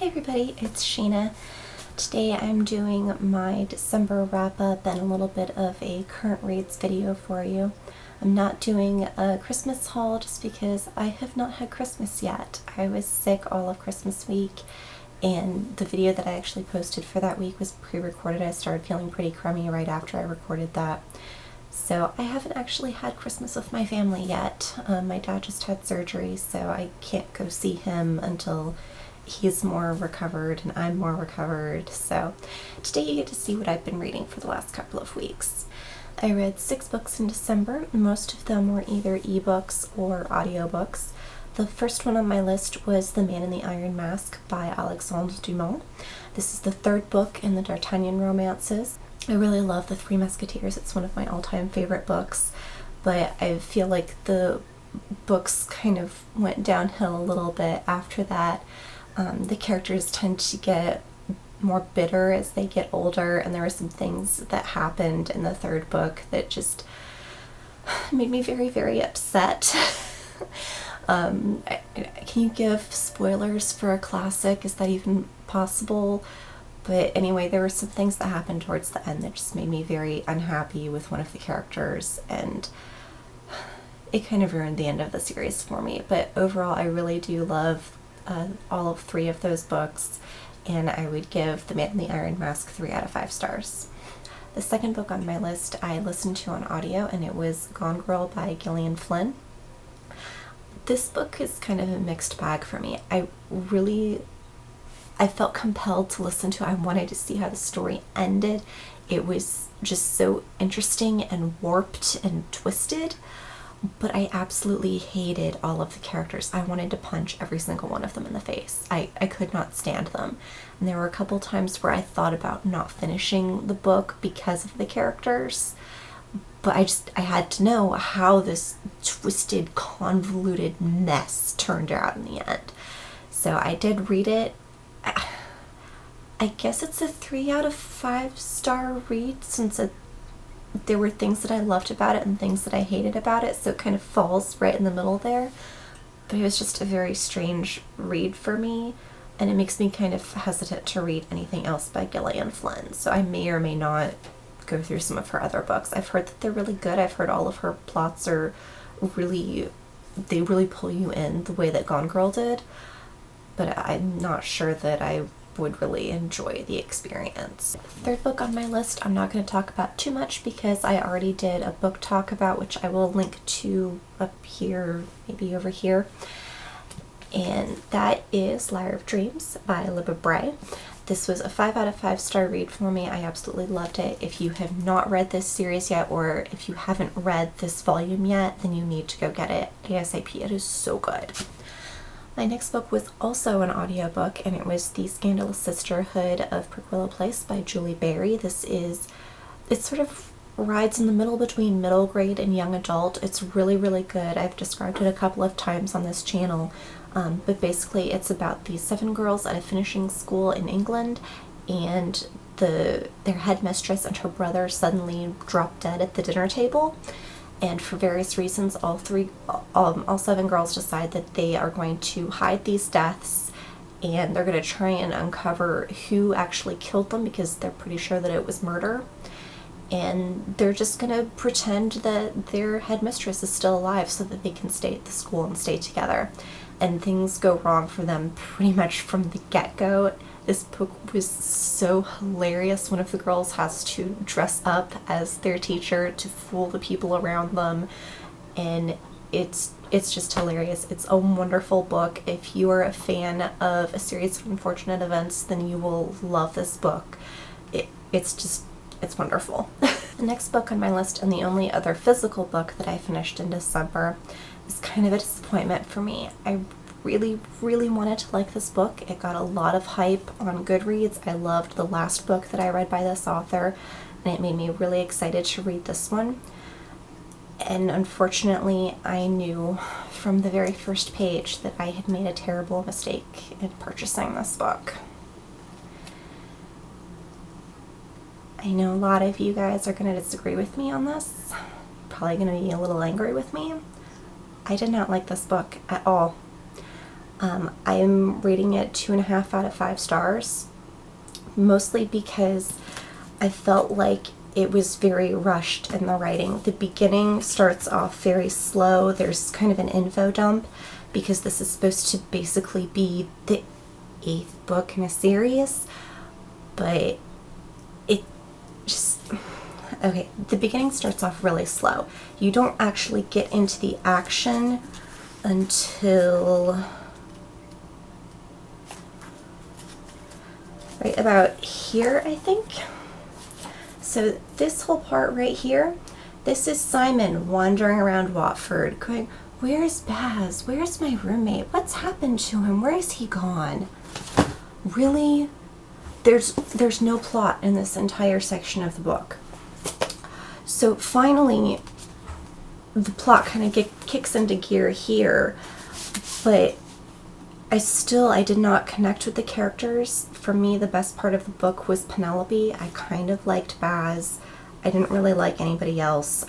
Hey everybody, it's Sheena. Today I'm doing my December wrap-up and a little bit of a current reads video for you. I'm not doing a Christmas haul just because I have not had Christmas yet. I was sick all of Christmas week, and the video that I actually posted for that week was pre-recorded. I started feeling pretty crummy right after I recorded that. So I haven't actually had Christmas with my family yet. My dad just had surgery, so I can't go see him until he's more recovered and I'm more recovered. So today you get to see what I've been reading for the last couple of weeks. I read 6 books in December. Most of them were either ebooks or audiobooks. The first one on my list was The Man in the Iron Mask by Alexandre Dumas. This is the 3rd book in the D'Artagnan romances. I really love The Three Musketeers. It's one of my all-time favorite books, but I feel like the books kind of went downhill a little bit after that. The characters tend to get more bitter as they get older, and there were some things that happened in the 3rd book that just made me very, very upset. Can you give spoilers for a classic? Is that even possible? But anyway, there were some things that happened towards the end that just made me very unhappy with one of the characters, and it kind of ruined the end of the series for me. But overall, I really do love all of 3 of those books, and I would give The Man in the Iron Mask 3 out of 5 stars. The second book on my list I listened to on audio, and it was Gone Girl by Gillian Flynn. This book is kind of a mixed bag for me. I felt compelled to listen to it. I wanted to see how the story ended. It was just so interesting and warped and twisted. But I absolutely hated all of the characters. I wanted to punch every single one of them in the face. I could not stand them. And there were a couple times where I thought about not finishing the book because of the characters. But I had to know how this twisted, convoluted mess turned out in the end. So I did read it. I guess it's a 3 out of 5 star read, since there were things that I loved about it and things that I hated about it, so it kind of falls right in the middle there. But it was just a very strange read for me, and it makes me kind of hesitant to read anything else by Gillian Flynn, so I may or may not go through some of her other books. I've heard that they're really good. I've heard all of her plots are they really pull you in the way that Gone Girl did, but I'm not sure that I would really enjoy the experience. 3rd book on my list I'm not going to talk about too much because I already did a book talk about, which I will link to up here, maybe over here, and that is Lyre of Dreams by Libba Bray. This was a 5 out of 5 star read for me. I absolutely loved it. If you have not read this series yet, or if you haven't read this volume yet, then you need to go get it ASAP. It is so good. My next book was also an audiobook, and it was The Scandalous Sisterhood of Prickwillow Place by Julie Berry. It sort of rides in the middle between middle grade and young adult. It's really, really good. I've described it a couple of times on this channel, but basically it's about these 7 girls at a finishing school in England, and their headmistress and her brother suddenly drop dead at the dinner table. And for various reasons, all 7 girls decide that they are going to hide these deaths, and they're going to try and uncover who actually killed them, because they're pretty sure that it was murder. And they're just going to pretend that their headmistress is still alive so that they can stay at the school and stay together. And things go wrong for them pretty much from the get-go. This book was so hilarious. One of the girls has to dress up as their teacher to fool the people around them, and it's just hilarious. It's a wonderful book. If you are a fan of A Series of Unfortunate Events, then you will love this book. It's wonderful. The next book on my list, and the only other physical book that I finished in December, is kind of a disappointment for me. I really, really wanted to like this book. It got a lot of hype on Goodreads. I loved the last book that I read by this author, and it made me really excited to read this one. And unfortunately, I knew from the very first page that I had made a terrible mistake in purchasing this book. I know a lot of you guys are going to disagree with me on this, probably going to be a little angry with me. I did not like this book at all. I'm rating it 2.5 out of 5 stars, mostly because I felt like it was very rushed in the writing. The beginning starts off very slow. There's kind of an info dump because this is supposed to basically be the 8th book in a series, but it just, okay, the beginning starts off really slow. You don't actually get into the action until right about here, I think. So this whole part right here, this is Simon wandering around Watford going, where's Baz? Where's my roommate? What's happened to him? Where is he gone? Really? There's no plot in this entire section of the book. So finally, the plot kind of kicks into gear here, but I did not connect with the characters. For me, the best part of the book was Penelope. I kind of liked Baz. I didn't really like anybody else.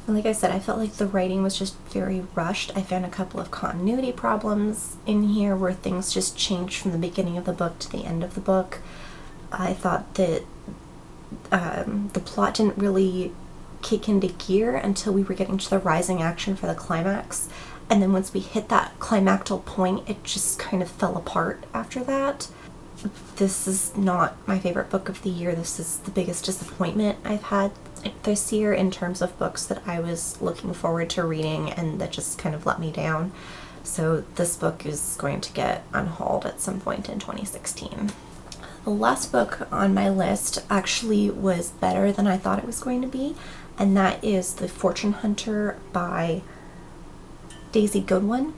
Like I said, I felt like the writing was just very rushed. I found a couple of continuity problems in here where things just changed from the beginning of the book to the end of the book. I thought that the plot didn't really kick into gear until we were getting to the rising action for the climax. And then once we hit that climactic point, it just kind of fell apart after that. This is not my favorite book of the year. This is the biggest disappointment I've had this year in terms of books that I was looking forward to reading and that just kind of let me down. So this book is going to get unhauled at some point in 2016. The last book on my list actually was better than I thought it was going to be, and that is The Fortune Hunter by Daisy Goodwin.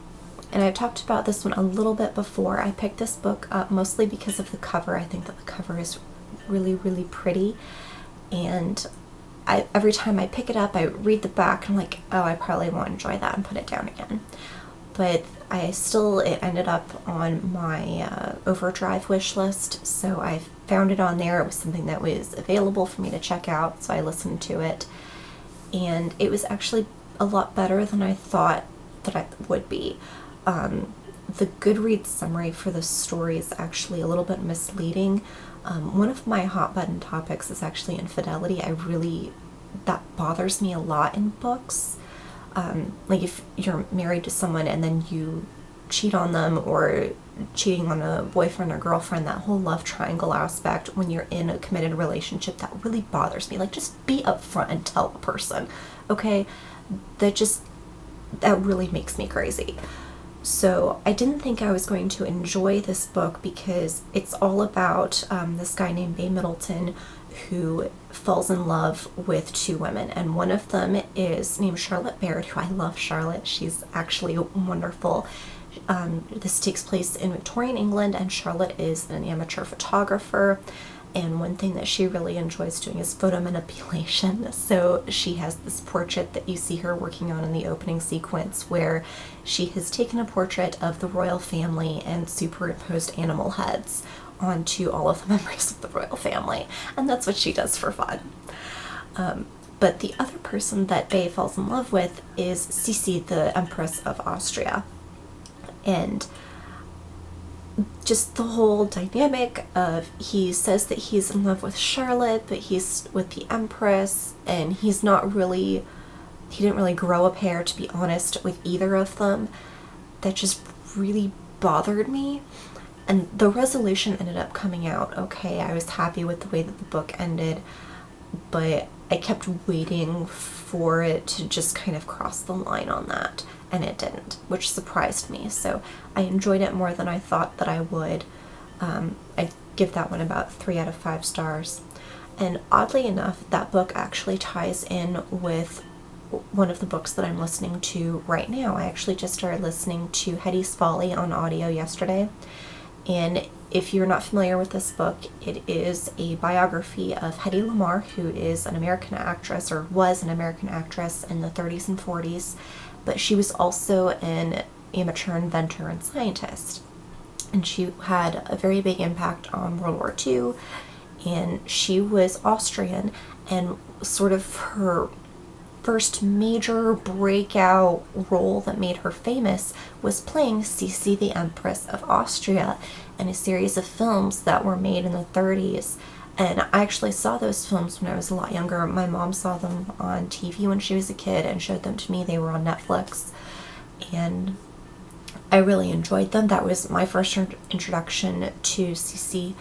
And I've talked about this one a little bit before. I picked this book up mostly because of the cover. I think that the cover is really, really pretty, and every time I pick it up, I read the back, and I'm like, oh, I probably won't enjoy that, and put it down again. But it ended up on my Overdrive wish list, so I found it on there. It was something that was available for me to check out, so I listened to it, and it was actually a lot better than I thought that it would be. The Goodreads summary for the story is actually a little bit misleading. One of my hot button topics is actually infidelity. That bothers me a lot in books. Like if you're married to someone and then you cheat on them, or cheating on a boyfriend or girlfriend, that whole love triangle aspect when you're in a committed relationship, that really bothers me. Like, just be upfront and tell the person, okay? That really makes me crazy. So I didn't think I was going to enjoy this book because it's all about this guy named Bay Middleton who falls in love with 2 women, and one of them is named Charlotte Baird, who I love Charlotte. She's actually wonderful. This takes place in Victorian England, and Charlotte is an amateur photographer, and one thing that she really enjoys doing is photo manipulation. So she has this portrait that you see her working on in the opening sequence, where she has taken a portrait of the royal family and superimposed animal heads onto all of the members of the royal family, and that's what she does for fun. But the other person that Bay falls in love with is Sisi, the Empress of Austria, and just the whole dynamic of, he says that he's in love with Charlotte, but he's with the Empress, and he didn't really grow a pair, to be honest, with either of them. That just really bothered me. And the resolution ended up coming out okay. I was happy with the way that the book ended, but I kept waiting for it to just kind of cross the line on that, and it didn't, which surprised me. So I enjoyed it more than I thought that I would. I give that one about 3 out of 5 stars. And oddly enough, that book actually ties in with one of the books that I'm listening to right now. I actually just started listening to Hetty's Folly on audio yesterday. And if you're not familiar with this book, it is a biography of Hedy Lamarr, who is an American actress, or was an American actress in the 30s and 40s, but she was also an amateur inventor and scientist. And she had a very big impact on World War II, and she was Austrian, and sort of her first major breakout role that made her famous was playing Sisi the Empress of Austria in a series of films that were made in the 30s. And I actually saw those films when I was a lot younger. My mom saw them on TV when she was a kid and showed them to me. They were on Netflix, and I really enjoyed them. That was my first introduction to Sisi,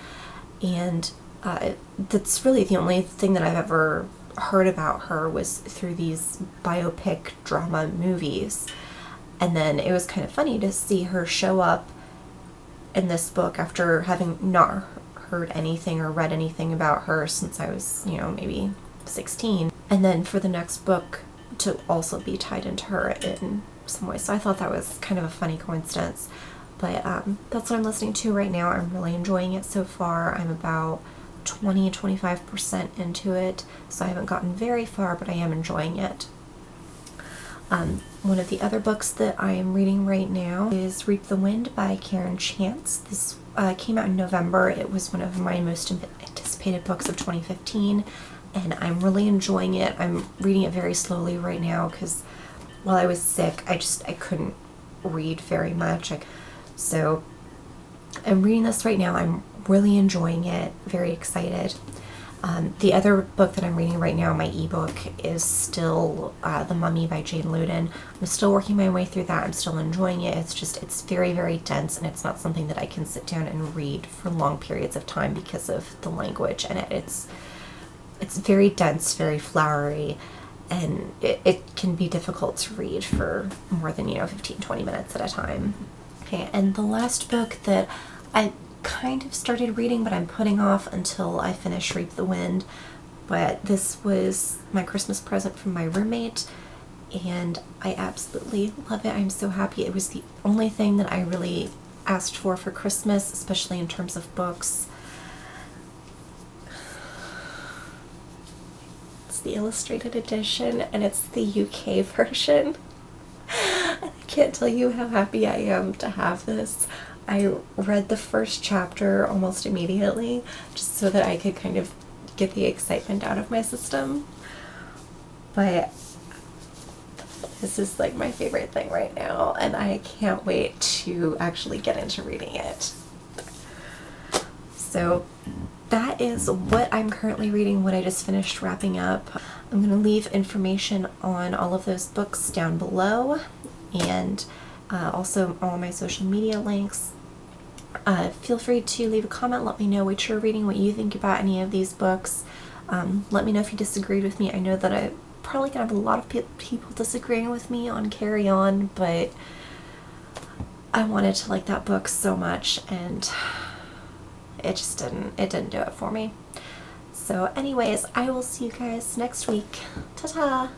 and that's really the only thing that I've ever heard about her was through these biopic drama movies. And then it was kind of funny to see her show up in this book after having not heard anything or read anything about her since I was, maybe 16. And then for the next book to also be tied into her in some way. So I thought that was kind of a funny coincidence. But that's what I'm listening to right now. I'm really enjoying it so far. I'm about 20-25% into it, so I haven't gotten very far, but I am enjoying it. One of the other books that I am reading right now is Reap the Wind by Karen Chance. This came out in November. It was one of my most anticipated books of 2015, and I'm really enjoying it. I'm reading it very slowly right now because while I was sick, I couldn't read very much. So I'm reading this right now. I'm really enjoying it, very excited. The other book that I'm reading right now, my ebook, is still The Mummy by Jane Loden. I'm still working my way through that. I'm still enjoying it. It's very, very dense, and it's not something that I can sit down and read for long periods of time because of the language in it. It's very dense, very flowery, and it can be difficult to read for more than 15-20 minutes at a time. Okay, and the last book that I kind of started reading, but I'm putting off until I finish Reap the Wind. But this was my Christmas present from my roommate, and I absolutely love it. I'm so happy. It was the only thing that I really asked for Christmas, especially in terms of books. It's the illustrated edition, and it's the UK version. I can't tell you how happy I am to have this. I read the first chapter almost immediately just so that I could kind of get the excitement out of my system. But this is like my favorite thing right now, and I can't wait to actually get into reading it. So that is what I'm currently reading, what I just finished wrapping up. I'm going to leave information on all of those books down below, and also all my social media links. Feel free to leave a comment. Let me know what you're reading, what you think about any of these books. Let me know if you disagreed with me. I know that I probably gonna have a lot of people disagreeing with me on Carry On, but I wanted to like that book so much, and it didn't do it for me. So anyways, I will see you guys next week. Ta-ta!